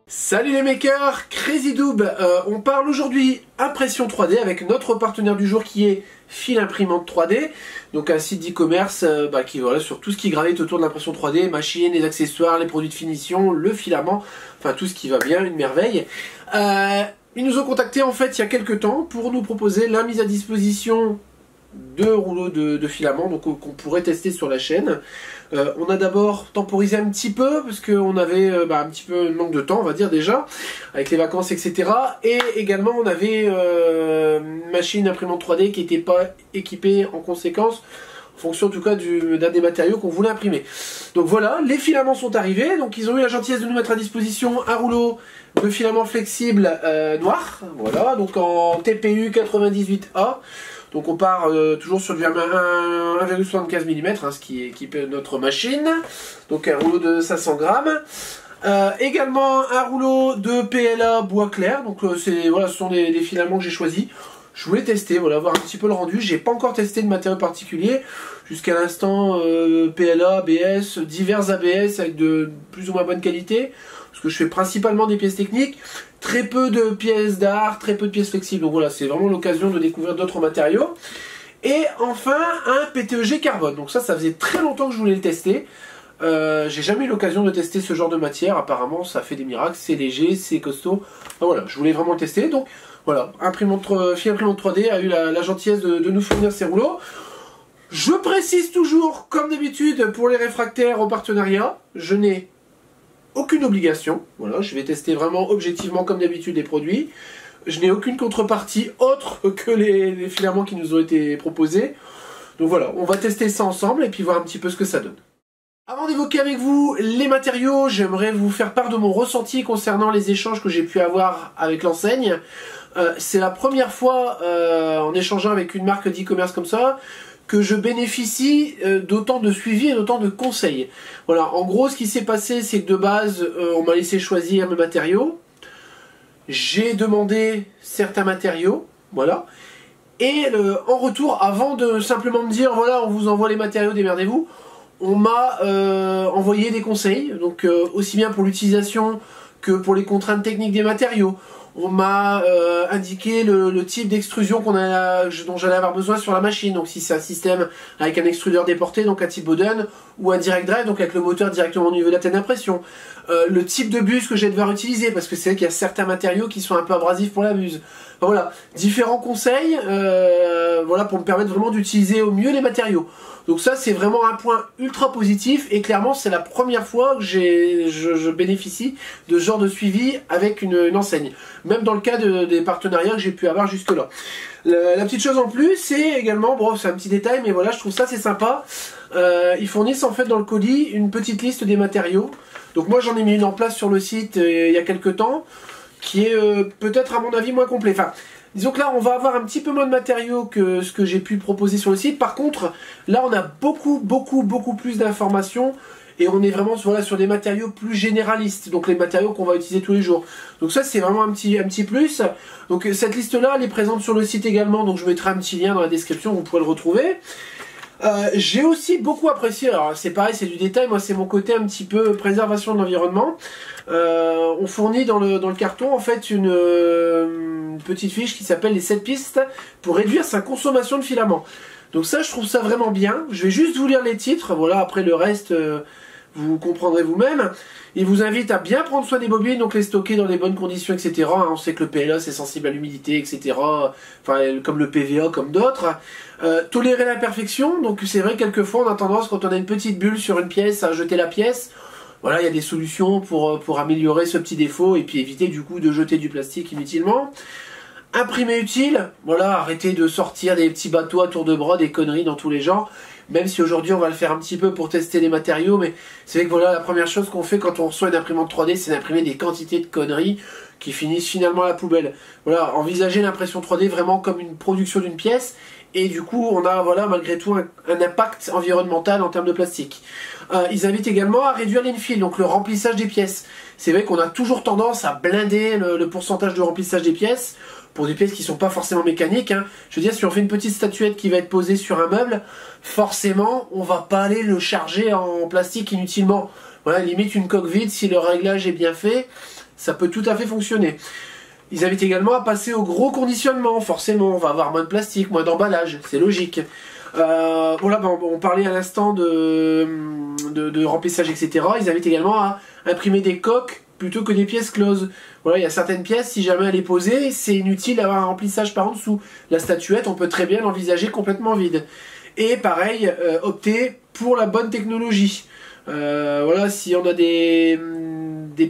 Salut les makers, CrazyDoob. On parle aujourd'hui impression 3D avec notre partenaire du jour qui est Fil Imprimante 3D, donc un site d'e-commerce qui voilà sur tout ce qui gravite autour de l'impression 3D, machines, les accessoires, les produits de finition, le filament, enfin tout ce qui va bien, une merveille. Ils nous ont contacté en fait il y a quelques temps pour nous proposer la mise à disposition de rouleaux de filaments donc qu'on pourrait tester sur la chaîne. On a d'abord temporisé un petit peu parce qu'on avait un petit peu de manque de temps, on va dire, déjà avec les vacances, etc. Et également on avait une machine imprimante 3D qui n'était pas équipée en conséquence, en fonction en tout cas d'un des matériaux qu'on voulait imprimer. Donc voilà, les filaments sont arrivés, donc ils ont eu la gentillesse de nous mettre à disposition un rouleau de filament flexible noir, voilà, donc en TPU 98A. Donc on part toujours sur du 1,75 mm, ce qui équipe notre machine. Donc un rouleau de 500 grammes. Également un rouleau de PLA bois clair. Donc voilà, ce sont des filaments que j'ai choisis. Je voulais tester, voilà, voir un petit peu le rendu. J'ai pas encore testé de matériaux particuliers. Jusqu'à l'instant, PLA, ABS, divers ABS avec de plus ou moins bonne qualité. Parce que je fais principalement des pièces techniques. Très peu de pièces d'art, très peu de pièces flexibles. Donc voilà, c'est vraiment l'occasion de découvrir d'autres matériaux. Et enfin, un PTEG carbone. Donc ça faisait très longtemps que je voulais le tester. J'ai jamais eu l'occasion de tester ce genre de matière. Apparemment, ça fait des miracles. C'est léger, c'est costaud. Enfin, voilà, je voulais vraiment le tester. Donc voilà, Fil Imprimante 3D a eu la gentillesse de nous fournir ces rouleaux. Je précise toujours, comme d'habitude, pour les réfractaires au partenariat, je n'ai aucune obligation, voilà, je vais tester vraiment objectivement comme d'habitude les produits. Je n'ai aucune contrepartie autre que les filaments qui nous ont été proposés. Donc voilà, on va tester ça ensemble et puis voir un petit peu ce que ça donne. Avant d'évoquer avec vous les matériaux, j'aimerais vous faire part de mon ressenti concernant les échanges que j'ai pu avoir avec l'enseigne. C'est la première fois en échangeant avec une marque d'e-commerce comme ça que je bénéficie d'autant de suivi et d'autant de conseils. Voilà, en gros ce qui s'est passé c'est que de base on m'a laissé choisir mes matériaux, j'ai demandé certains matériaux, voilà, et en retour, avant de simplement me dire voilà on vous envoie les matériaux, démerdez-vous, on m'a envoyé des conseils, donc aussi bien pour l'utilisation que pour les contraintes techniques des matériaux. On m'a indiqué le type d'extrusion dont j'allais avoir besoin sur la machine. Donc si c'est un système avec un extrudeur déporté, donc un type Bowden, ou un direct drive, donc avec le moteur directement au niveau de la tête d'impression. Le type de buse que je vais devoir utiliser, parce que c'est vrai qu'il y a certains matériaux qui sont un peu abrasifs pour la buse. Enfin, voilà, différents conseils voilà, pour me permettre vraiment d'utiliser au mieux les matériaux. Donc ça c'est vraiment un point ultra positif et clairement c'est la première fois que je bénéficie de ce genre de suivi avec une enseigne. Même dans le cas des partenariats que j'ai pu avoir jusque là. La petite chose en plus c'est également, bon c'est un petit détail mais voilà je trouve ça c'est sympa. Ils fournissent en fait dans le colis une petite liste des matériaux. Donc moi j'en ai mis une en place sur le site il y a quelques temps qui est peut-être à mon avis moins complet. Enfin, disons que là on va avoir un petit peu moins de matériaux que ce que j'ai pu proposer sur le site. Par contre là on a beaucoup plus d'informations et on est vraiment voilà, sur des matériaux plus généralistes, donc les matériaux qu'on va utiliser tous les jours. Donc ça c'est vraiment un petit plus. Donc cette liste là elle est présente sur le site également, donc je mettrai un petit lien dans la description, vous pourrez le retrouver. J'ai aussi beaucoup apprécié, alors c'est pareil c'est du détail, moi c'est mon côté un petit peu préservation de l'environnement. On fournit dans le carton en fait une petite fiche qui s'appelle les 7 pistes pour réduire sa consommation de filaments. Donc ça je trouve ça vraiment bien, je vais juste vous lire les titres, voilà après le reste vous comprendrez vous-même. Il vous invite à bien prendre soin des bobines, donc les stocker dans les bonnes conditions, etc. On sait que le PLA c'est sensible à l'humidité, etc. Enfin, comme le PVA, comme d'autres. Tolérer l'imperfection, donc c'est vrai quelquefois on a tendance quand on a une petite bulle sur une pièce à jeter la pièce. Voilà, il y a des solutions pour améliorer ce petit défaut et puis éviter du coup de jeter du plastique inutilement. Imprimer utile, voilà, arrêtez de sortir des petits bateaux à tour de bras, des conneries dans tous les genres. Même si aujourd'hui on va le faire un petit peu pour tester les matériaux, mais c'est vrai que voilà la première chose qu'on fait quand on reçoit une imprimante 3D, c'est d'imprimer des quantités de conneries qui finissent finalement à la poubelle. Voilà, envisagez l'impression 3D vraiment comme une production d'une pièce Et du coup, on a voilà, malgré tout un impact environnemental en termes de plastique. Ils invitent également à réduire l'infill, donc le remplissage des pièces. C'est vrai qu'on a toujours tendance à blinder le pourcentage de remplissage des pièces, pour des pièces qui ne sont pas forcément mécaniques. Hein. Je veux dire, si on fait une petite statuette qui va être posée sur un meuble, forcément, on va pas aller le charger en plastique inutilement. Voilà, limite une coque vide, si le réglage est bien fait, ça peut tout à fait fonctionner. Ils invitent également à passer au gros conditionnement, forcément, on va avoir moins de plastique, moins d'emballage, c'est logique. Voilà, on parlait à l'instant de remplissage, etc. Ils invitent également à imprimer des coques plutôt que des pièces closes. Voilà, il y a certaines pièces, si jamais elle est posée, c'est inutile d'avoir un remplissage par en dessous. La statuette, on peut très bien l'envisager complètement vide. Et pareil, opter pour la bonne technologie. Voilà, si on a des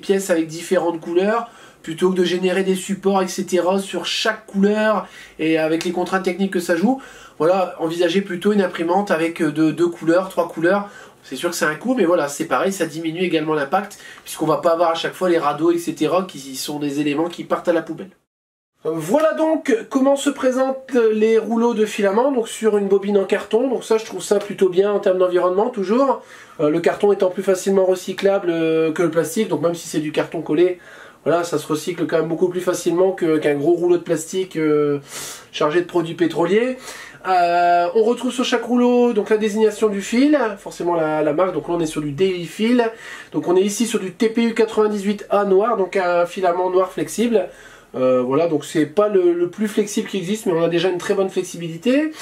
pièces avec différentes couleurs, plutôt que de générer des supports, etc. sur chaque couleur et avec les contraintes techniques que ça joue, voilà, envisager plutôt une imprimante avec deux couleurs, 3 couleurs. C'est sûr que c'est un coût, mais voilà, c'est pareil, ça diminue également l'impact, puisqu'on va pas avoir à chaque fois les radeaux, etc., qui sont des éléments qui partent à la poubelle. Voilà donc comment se présentent les rouleaux de filaments, donc sur une bobine en carton. Donc ça, je trouve ça plutôt bien en termes d'environnement, toujours. Le carton étant plus facilement recyclable que le plastique, donc même si c'est du carton collé, voilà, ça se recycle quand même beaucoup plus facilement qu'un gros rouleau de plastique chargé de produits pétroliers. On retrouve sur chaque rouleau donc la désignation du fil, forcément la marque, donc là on est sur du Daily Fil. Donc on est ici sur du TPU 98A noir, donc un filament noir flexible. Voilà, donc c'est pas le plus flexible qui existe, mais on a déjà une très bonne flexibilité.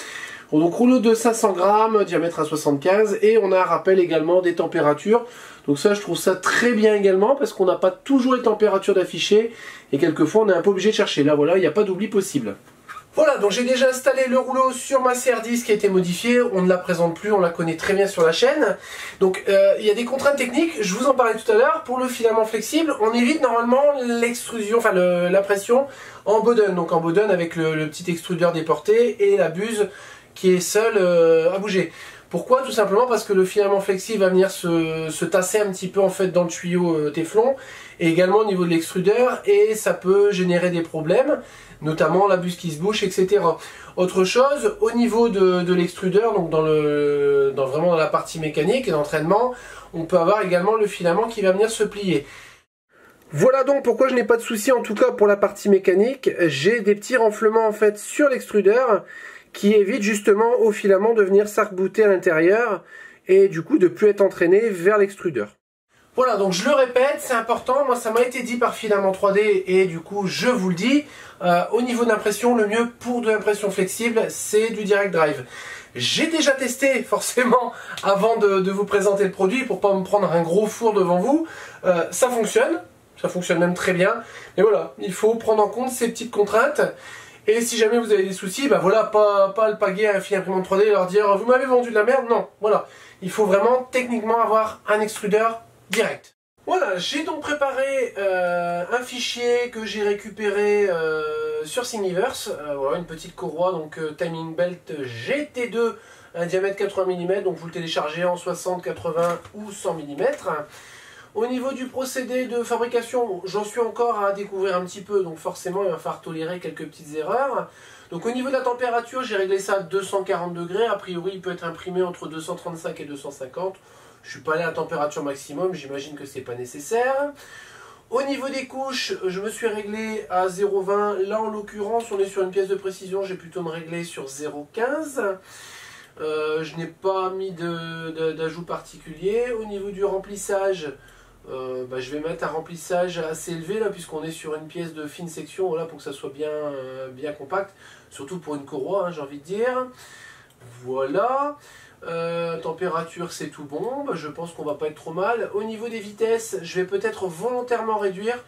Donc rouleau de 500 grammes, diamètre à 75, et on a un rappel également des températures. Donc ça, je trouve ça très bien également, parce qu'on n'a pas toujours les températures d'afficher, et quelquefois on est un peu obligé de chercher. Là voilà, il n'y a pas d'oubli possible. Voilà, donc j'ai déjà installé le rouleau sur ma CR10 qui a été modifiée, on ne la présente plus, on la connaît très bien sur la chaîne. Donc il y a des contraintes techniques, je vous en parlais tout à l'heure, pour le filament flexible, on évite normalement l'extrusion, enfin l'impression en Bowden, donc en Bowden avec le petit extrudeur déporté et la buse qui est seule à bouger. Pourquoi? Tout simplement parce que le filament flexible va venir se tasser un petit peu en fait dans le tuyau Téflon et également au niveau de l'extrudeur, et ça peut générer des problèmes, notamment la buse qui se bouche, etc. Autre chose, au niveau de l'extrudeur, donc vraiment dans la partie mécanique et d'entraînement, on peut avoir également le filament qui va venir se plier. Voilà donc pourquoi je n'ai pas de souci, en tout cas pour la partie mécanique. J'ai des petits renflements en fait sur l'extrudeur qui évite justement au filament de venir s'arc-bouter à l'intérieur et du coup de plus être entraîné vers l'extrudeur. Voilà, donc je le répète, c'est important, moi ça m'a été dit par Filament 3D et du coup je vous le dis, au niveau d'impression, le mieux pour de l'impression flexible, c'est du Direct Drive. J'ai déjà testé forcément avant de vous présenter le produit pour pas me prendre un gros four devant vous, ça fonctionne même très bien, mais voilà, il faut prendre en compte ces petites contraintes. Et si jamais vous avez des soucis, bah voilà, pas le paguer à un fil imprimante 3D et leur dire vous m'avez vendu de la merde, non, voilà. Il faut vraiment techniquement avoir un extrudeur direct. Voilà, j'ai donc préparé un fichier que j'ai récupéré sur Thingiverse, voilà, une petite courroie, donc Timing Belt GT2, un diamètre 80 mm, donc vous le téléchargez en 60, 80 ou 100 mm. Au niveau du procédé de fabrication, j'en suis encore à découvrir un petit peu, donc forcément il va falloir tolérer quelques petites erreurs. Donc au niveau de la température, j'ai réglé ça à 240 degrés, a priori il peut être imprimé entre 235 et 250. Je suis pas allé à la température maximum, j'imagine que c'est pas nécessaire. Au niveau des couches, je me suis réglé à 0,20. Là en l'occurrence, on est sur une pièce de précision, j'ai plutôt me régler sur 0,15. Je n'ai pas mis d'ajout particulier. Au niveau du remplissage, je vais mettre un remplissage assez élevé là, puisqu'on est sur une pièce de fine section, voilà, pour que ça soit bien compact, surtout pour une courroie, hein, j'ai envie de dire. Voilà. Température, c'est tout bon, je pense qu'on va pas être trop mal. Au niveau des vitesses, je vais peut-être volontairement réduire.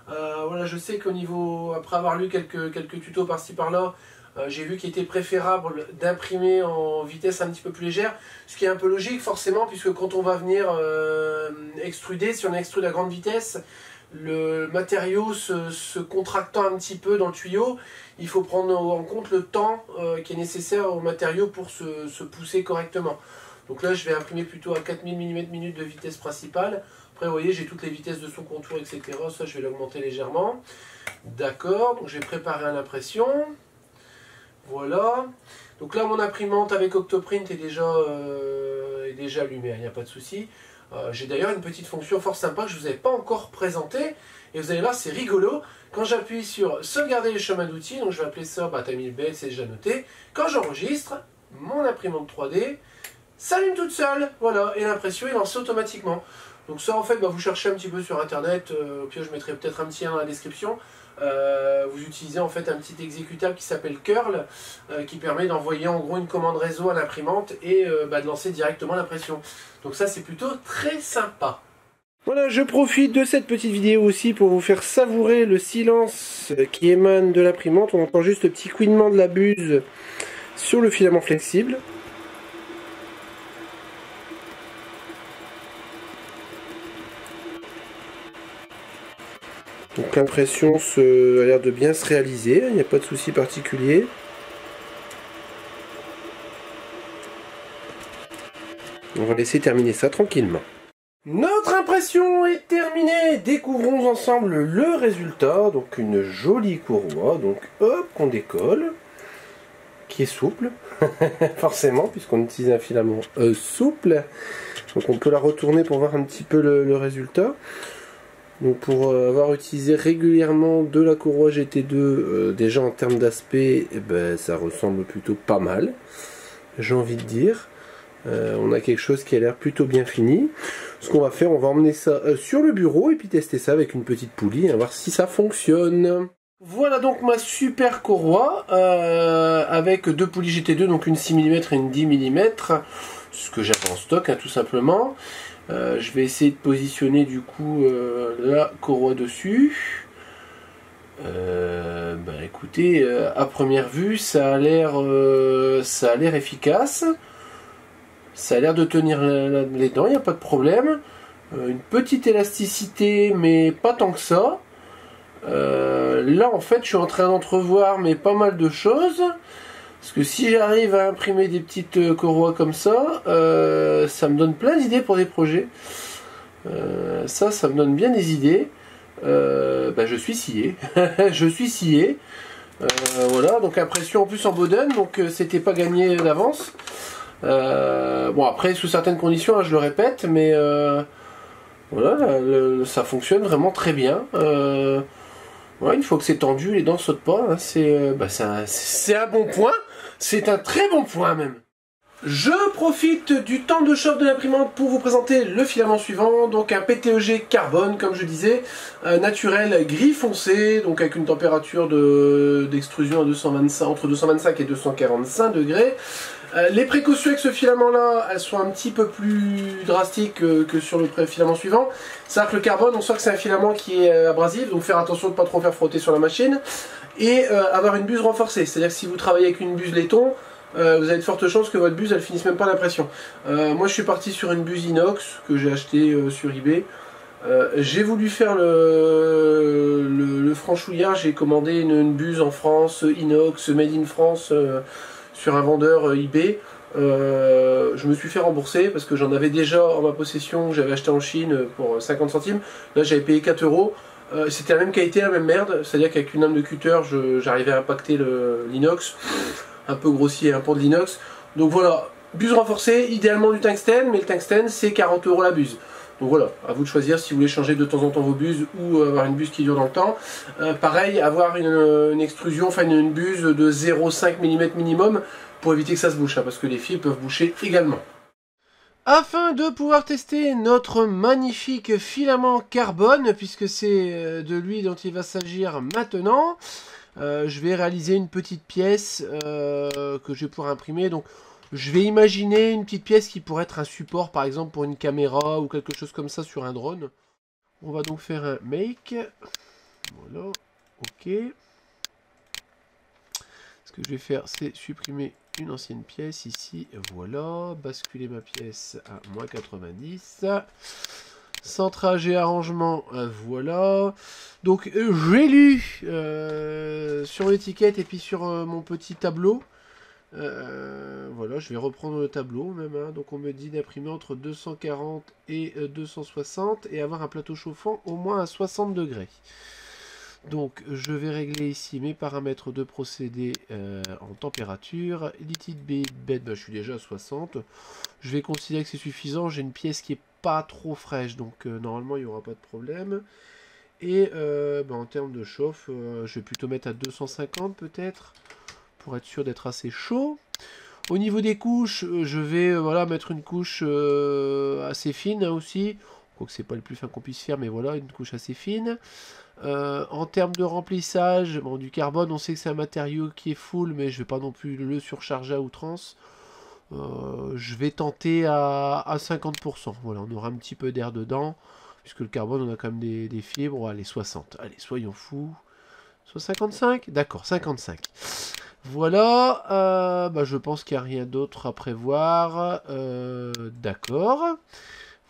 Voilà, je sais qu'au niveau, après avoir lu quelques tutos par-ci par-là, j'ai vu qu'il était préférable d'imprimer en vitesse un petit peu plus légère, ce qui est un peu logique forcément, puisque quand on va venir extruder, si on extrude à grande vitesse, le matériau se contractant un petit peu dans le tuyau, il faut prendre en compte le temps qui est nécessaire au matériau pour se pousser correctement. Donc là je vais imprimer plutôt à 4000 mm de vitesse principale. Après vous voyez j'ai toutes les vitesses de son contour, etc. Ça je vais l'augmenter légèrement. D'accord, donc je vais préparer à l'impression. Voilà. Donc là, mon imprimante avec Octoprint est déjà allumée, il n'y a pas de souci. J'ai d'ailleurs une petite fonction fort sympa que je ne vous avais pas encore présentée. Et vous allez voir, c'est rigolo. Quand j'appuie sur sauvegarder les chemins d'outils, donc je vais appeler ça TimeLibet, c'est déjà noté. Quand j'enregistre, mon imprimante 3D s'allume toute seule. Voilà, et l'impression est lancée automatiquement. Donc ça, en fait, vous cherchez un petit peu sur Internet. Au pire, je mettrai peut-être un petit lien dans la description. Vous utilisez en fait un petit exécutable qui s'appelle Curl, qui permet d'envoyer en gros une commande réseau à l'imprimante et de lancer directement l'impression. Donc ça, c'est plutôt très sympa. Voilà, je profite de cette petite vidéo aussi pour vous faire savourer le silence qui émane de l'imprimante. On entend juste le petit couinement de la buse sur le filament flexible. Donc l'impression a l'air de bien se réaliser, il n'y a pas de souci particulier. On va laisser terminer ça tranquillement. Notre impression est terminée. Découvrons ensemble le résultat. Donc une jolie courroie. Donc hop, qu'on décolle. Qui est souple. Forcément, puisqu'on utilise un filament souple. Donc on peut la retourner pour voir un petit peu le résultat. Donc pour avoir utilisé régulièrement de la courroie GT2, déjà en termes d'aspect, ça ressemble plutôt pas mal. J'ai envie de dire. On a quelque chose qui a l'air plutôt bien fini. Ce qu'on va faire, on va emmener ça sur le bureau et puis tester ça avec une petite poulie, et voir si ça fonctionne. Voilà donc ma super courroie avec deux poulies GT2, donc une 6 mm et une 10 mm, ce que j'avais en stock tout simplement. Je vais essayer de positionner du coup la courroie dessus. Écoutez, à première vue, ça a l'air efficace. Ça a l'air de tenir les dents, il n'y a pas de problème. Une petite élasticité, mais pas tant que ça. Là, en fait, je suis en train d'entrevoir mais pas mal de choses. Parce que si j'arrive à imprimer des petites courroies comme ça, ça me donne plein d'idées pour des projets. Ça me donne bien des idées. Je suis scié. Je suis scié. Voilà, donc impression en plus en Bowden, donc c'était pas gagné d'avance. Bon, après, sous certaines conditions, je le répète, mais voilà, ça fonctionne vraiment très bien. Ouais, une fois que c'est tendu, les dents sautent pas. C'est un bon point. C'est un très bon point même. Je profite du temps de chauffe de l'imprimante pour vous présenter le filament suivant, donc un PTEG carbone, comme je disais, naturel gris foncé, donc avec une température d'extrusion à entre 225 et 245 degrés. Les précautions avec ce filament là, elles sont un petit peu plus drastiques que sur le filament suivant. C'est-à-dire que le carbone, on sent que c'est un filament qui est abrasif, donc faire attention de ne pas trop faire frotter sur la machine. Et avoir une buse renforcée, c'est-à-dire que si vous travaillez avec une buse laiton, vous avez de fortes chances que votre buse elle finisse même pas l'impression. Moi je suis parti sur une buse inox que j'ai acheté sur eBay. J'ai voulu faire le franchouillard, j'ai commandé une buse en France, inox, made in France, sur un vendeur eBay. Je me suis fait rembourser parce que j'en avais déjà en ma possession, j'avais acheté en Chine pour 50 centimes. Là j'avais payé 4 euros. C'était la même qualité, la même merde, c'est-à-dire qu'avec une lame de cutter, j'arrivais à impacter l'inox. Un peu grossier pour de l'inox. Donc voilà, buse renforcée, idéalement du tungstène, mais le tungstène c'est 40 euros la buse. Donc voilà, à vous de choisir si vous voulez changer de temps en temps vos buses ou avoir une buse qui dure dans le temps. Pareil, avoir une extrusion, enfin une buse de 0,5 mm minimum pour éviter que ça se bouche, parce que les fils peuvent boucher également. Afin de pouvoir tester notre magnifique filament carbone, puisque c'est de lui dont il va s'agir maintenant, je vais réaliser une petite pièce que je vais pouvoir imprimer. Donc je vais imaginer une petite pièce qui pourrait être un support par exemple pour une caméra ou quelque chose comme ça sur un drone. On va donc faire un make. Voilà, ok. Ce que je vais faire, c'est supprimer une ancienne pièce ici. Voilà, basculer ma pièce à -90. Centrage et arrangement, voilà. Donc j'ai lu sur l'étiquette et puis sur mon petit tableau. Voilà, je vais reprendre le tableau même. Donc on me dit d'imprimer entre 240 et 260 et avoir un plateau chauffant au moins à 60 degrés. Donc je vais régler ici mes paramètres de procédé en température. Liquid bed, je suis déjà à 60. Je vais considérer que c'est suffisant. J'ai une pièce qui est pas trop fraîche, donc normalement il n'y aura pas de problème. Et en termes de chauffe, je vais plutôt mettre à 250 peut-être, pour être sûr d'être assez chaud. Au niveau des couches, je vais mettre une couche assez fine aussi. Quoique c'est pas le plus fin qu'on puisse faire, mais voilà, une couche assez fine. En termes de remplissage, du carbone, on sait que c'est un matériau qui est full, mais je vais pas non plus le surcharger à outrance. Je vais tenter à 50%. Voilà, on aura un petit peu d'air dedans, puisque le carbone, on a quand même des fibres. Allez, 60. Allez, soyons fous. Soit 55? D'accord, 55. Voilà, je pense qu'il n'y a rien d'autre à prévoir. D'accord.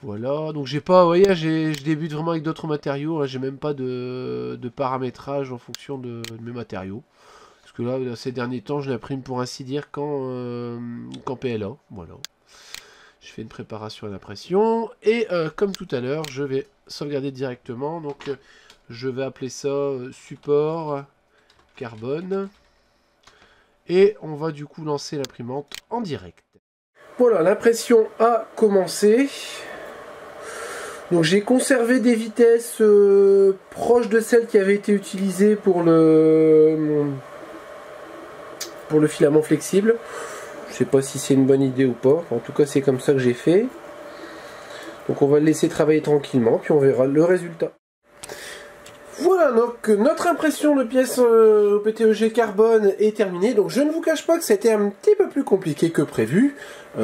Voilà, donc j'ai pas, vous voyez, je débute vraiment avec d'autres matériaux. J'ai même pas de paramétrage en fonction de mes matériaux. Parce que là, ces derniers temps, je l'imprime pour ainsi dire qu'en PLA. Voilà. Je fais une préparation à l'impression. Et comme tout à l'heure, je vais sauvegarder directement. Donc, je vais appeler ça support carbone. Et on va du coup lancer l'imprimante en direct. Voilà, l'impression a commencé. Donc j'ai conservé des vitesses proches de celles qui avaient été utilisées pour le filament flexible. Je sais pas si c'est une bonne idée ou pas. En tout cas, c'est comme ça que j'ai fait. Donc on va le laisser travailler tranquillement, puis on verra le résultat. Voilà, donc notre impression de pièces au PTEG carbone est terminée. Donc je ne vous cache pas que c'était un petit peu plus compliqué que prévu.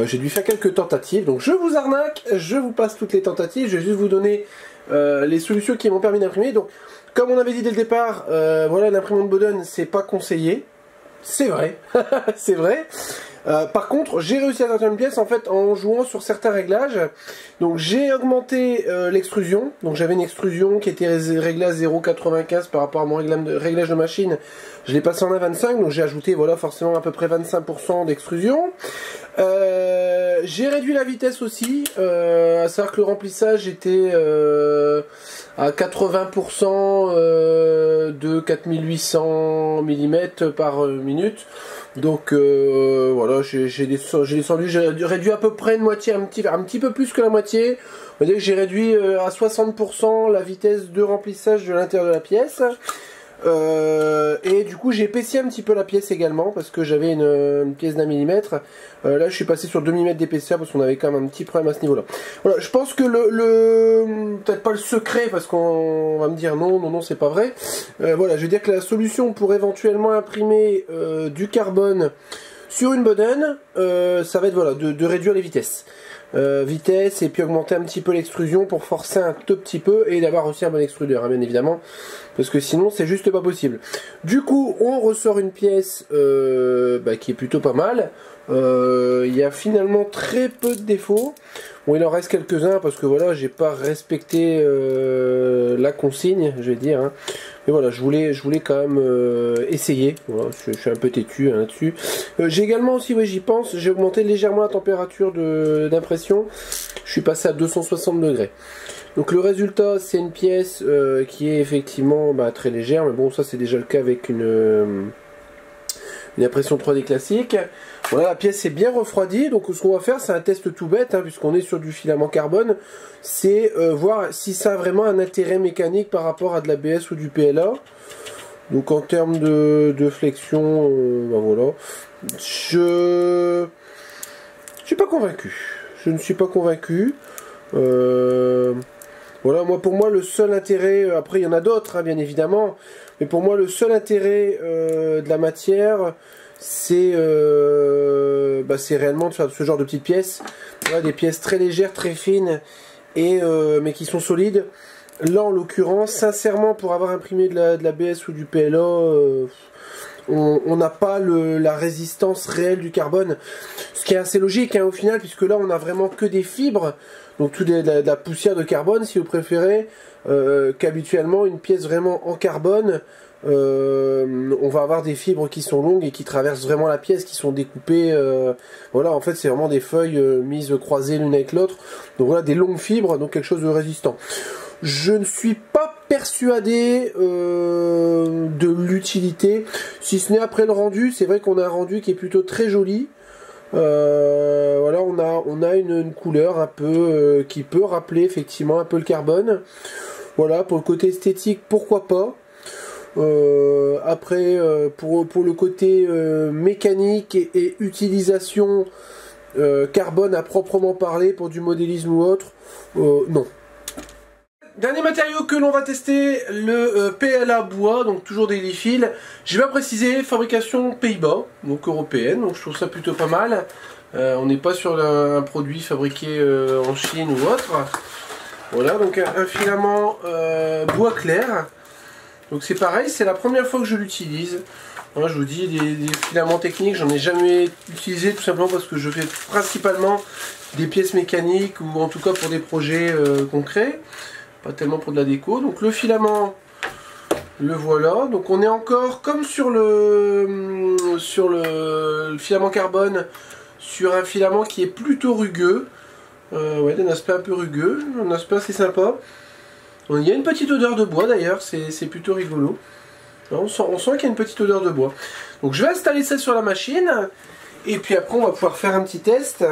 J'ai dû faire quelques tentatives. Donc je vous arnaque, je vous passe toutes les tentatives. Je vais juste vous donner les solutions qui m'ont permis d'imprimer. Donc comme on avait dit dès le départ, voilà, l'imprimante Bowden, c'est pas conseillé. C'est vrai, c'est vrai. Par contre, j'ai réussi à sortir une pièce en fait en jouant sur certains réglages. Donc j'ai augmenté l'extrusion. Donc j'avais une extrusion qui était réglée à 0,95 par rapport à mon réglage de machine. Je l'ai passé en 1,25, donc j'ai ajouté voilà forcément à peu près 25% d'extrusion. J'ai réduit la vitesse aussi, à savoir que le remplissage était à 80% de 4800 mm par minute. Donc voilà, j'ai descendu, j'ai réduit à peu près une moitié, un petit peu plus que la moitié. On va dire que j'ai réduit à 60% la vitesse de remplissage de l'intérieur de la pièce. Et du coup j'ai épaissi un petit peu la pièce également parce que j'avais une pièce d'1 millimètre. Là je suis passé sur 2 mm d'épaisseur parce qu'on avait quand même un petit problème à ce niveau là. Voilà, je pense que peut-être pas le secret parce qu'on va me dire non c'est pas vrai. Voilà, je veux dire que la solution pour éventuellement imprimer du carbone sur une Bowden, ça va être voilà, de réduire les vitesses. Vitesse et puis augmenter un petit peu l'extrusion pour forcer un tout petit peu et d'avoir aussi un bon extrudeur hein, bien évidemment parce que sinon c'est juste pas possible. Du coup on ressort une pièce qui est plutôt pas mal. Il y a finalement très peu de défauts. Bon, il en reste quelques-uns parce que voilà, j'ai pas respecté la consigne, je vais dire. Hein. Mais voilà, je voulais quand même essayer. Voilà, je suis un peu têtu hein, là-dessus. J'ai également aussi, oui, j'y pense, j'ai augmenté légèrement la température d'impression. Je suis passé à 260 degrés. Donc le résultat, c'est une pièce qui est effectivement très légère, mais bon, ça c'est déjà le cas avec une impression 3D classique. Voilà, la pièce est bien refroidie, donc ce qu'on va faire c'est un test tout bête, hein, puisqu'on est sur du filament carbone, c'est voir si ça a vraiment un intérêt mécanique par rapport à de l'ABS ou du PLA. Donc en termes de flexion, voilà. Je suis pas convaincu. Je ne suis pas convaincu. Voilà, pour moi le seul intérêt, après il y en a d'autres hein, bien évidemment, mais pour moi le seul intérêt de la matière, c'est réellement de faire ce genre de petites pièces, voilà, des pièces très légères, très fines, mais qui sont solides. Là en l'occurrence, sincèrement, pour avoir imprimé de l'ABS ou du PLA, on n'a pas la résistance réelle du carbone, ce qui est assez logique hein, au final, puisque là on a vraiment que des fibres, donc tout de la poussière de carbone si vous préférez, qu'habituellement une pièce vraiment en carbone, on va avoir des fibres qui sont longues et qui traversent vraiment la pièce, qui sont découpées, voilà, en fait c'est vraiment des feuilles mises croisées l'une avec l'autre, donc voilà, des longues fibres, donc quelque chose de résistant. Je ne suis pas persuadé de l'utilité, si ce n'est après le rendu. C'est vrai qu'on a un rendu qui est plutôt très joli. Voilà, on a une couleur un peu qui peut rappeler effectivement un peu le carbone. Voilà, pour le côté esthétique, pourquoi pas. Après, pour le côté mécanique et utilisation carbone à proprement parler, pour du modélisme ou autre, non. Dernier matériau que l'on va tester, le PLA bois, donc toujours des Lifill. Je vais préciser, fabrication Pays-Bas, donc européenne, donc je trouve ça plutôt pas mal. On n'est pas sur un produit fabriqué en Chine ou autre. Voilà, donc un filament bois clair. Donc c'est pareil, c'est la première fois que je l'utilise. Voilà, je vous dis, des filaments techniques, j'en ai jamais utilisé, tout simplement parce que je fais principalement des pièces mécaniques, ou en tout cas pour des projets concrets. Pas tellement pour de la déco. Donc le filament, le voilà. Donc on est encore comme sur le filament carbone, sur un filament qui est plutôt rugueux. Ouais, un aspect un peu rugueux, un aspect assez sympa. Il y a une petite odeur de bois d'ailleurs, c'est plutôt rigolo. On sent qu'il y a une petite odeur de bois. Donc je vais installer ça sur la machine, et puis après on va pouvoir faire un petit test.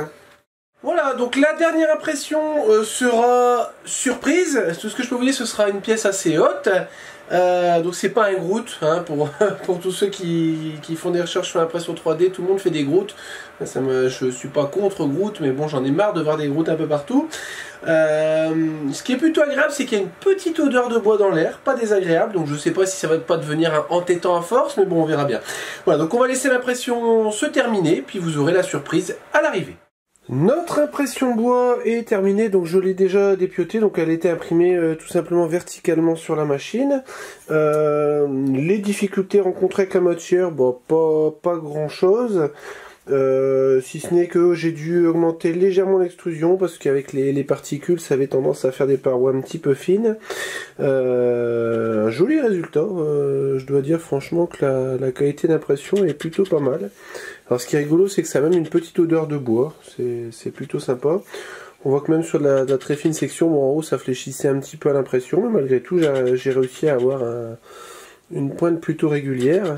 Voilà, donc la dernière impression sera surprise. Tout ce que je peux vous dire, ce sera une pièce assez haute. Donc c'est pas un Groot, hein, pour tous ceux qui font des recherches sur l'impression 3D, tout le monde fait des Groot. Je suis pas contre Groot, mais bon, j'en ai marre de voir des Groot un peu partout. Ce qui est plutôt agréable, c'est qu'il y a une petite odeur de bois dans l'air, pas désagréable, donc je sais pas si ça va pas devenir entêtant à force, mais bon, on verra bien. Voilà, donc on va laisser l'impression se terminer, puis vous aurez la surprise à l'arrivée. Notre impression bois est terminée, donc je l'ai déjà dépiotée, donc elle était imprimée tout simplement verticalement sur la machine. Les difficultés rencontrées avec la matière, bon, pas grand chose. Si ce n'est que j'ai dû augmenter légèrement l'extrusion parce qu'avec les particules ça avait tendance à faire des parois un petit peu fines. Un joli résultat, je dois dire franchement que la qualité d'impression est plutôt pas mal. Alors ce qui est rigolo, c'est que ça a même une petite odeur de bois, c'est plutôt sympa. On voit que même sur la très fine section, bon, en haut ça fléchissait un petit peu à l'impression, mais malgré tout j'ai réussi à avoir une pointe plutôt régulière.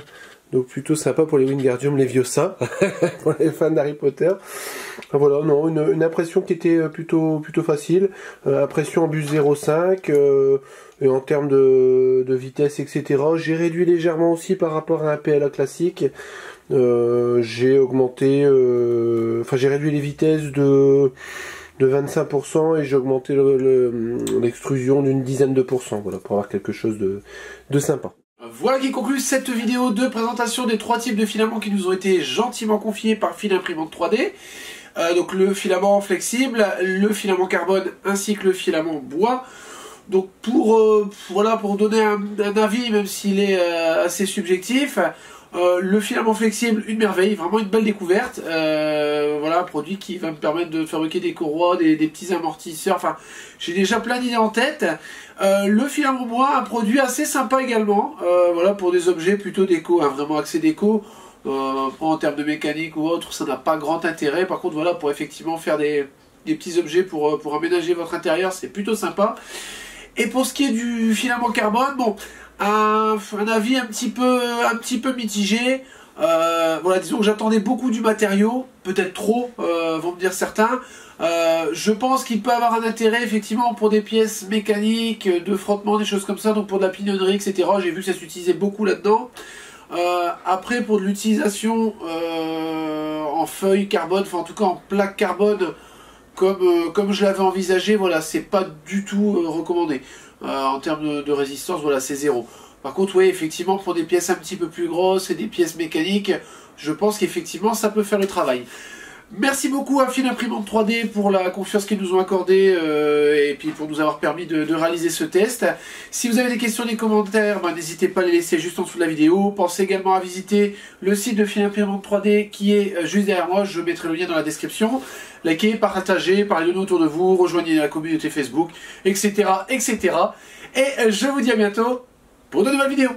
Donc plutôt sympa pour les Wingardium Leviosa, pour les fans d'Harry Potter. Enfin, voilà, non, une impression qui était plutôt facile. Impression en bus 0.5, et en termes de vitesse, etc. J'ai réduit légèrement aussi par rapport à un PLA classique. J'ai augmenté, j'ai réduit les vitesses de 25% et j'ai augmenté l'extrusion d'une dizaine de pourcents, voilà, pour avoir quelque chose de sympa. Voilà qui conclut cette vidéo de présentation des 3 types de filaments qui nous ont été gentiment confiés par Fil Imprimante 3D. Donc le filament flexible, le filament carbone ainsi que le filament bois. Donc pour donner un avis, même s'il est assez subjectif, le filament flexible, une merveille, vraiment une belle découverte. Voilà, un produit qui va me permettre de fabriquer des courroies, des petits amortisseurs, enfin j'ai déjà plein d'idées en tête. Le filament bois, un produit assez sympa également, voilà, pour des objets plutôt déco, hein, vraiment axé déco. En termes de mécanique ou autre, ça n'a pas grand intérêt. Par contre, voilà, pour effectivement faire des petits objets pour aménager votre intérieur, c'est plutôt sympa. Et pour ce qui est du filament carbone, bon, un avis un petit peu mitigé. Voilà, disons que j'attendais beaucoup du matériau, peut-être trop, vont me dire certains. Je pense qu'il peut avoir un intérêt effectivement pour des pièces mécaniques, de frottement, des choses comme ça, donc pour de la pignonnerie, etc. J'ai vu que ça s'utilisait beaucoup là-dedans. Après, pour de l'utilisation en feuille carbone, enfin en tout cas en plaque carbone, comme je l'avais envisagé, voilà, c'est pas du tout recommandé. En termes de résistance, voilà, c'est 0. Par contre, oui, effectivement, pour des pièces un petit peu plus grosses et des pièces mécaniques, je pense qu'effectivement, ça peut faire le travail. Merci beaucoup à Fil Imprimante 3D pour la confiance qu'ils nous ont accordée et puis pour nous avoir permis de réaliser ce test. Si vous avez des questions, des commentaires, n'hésitez pas à les laisser juste en dessous de la vidéo. Pensez également à visiter le site de Fil Imprimante 3D qui est juste derrière moi. Je mettrai le lien dans la description. Likez, partagez, parlez-le autour de vous, rejoignez la communauté Facebook, etc., etc. Et je vous dis à bientôt pour de nouvelles vidéos.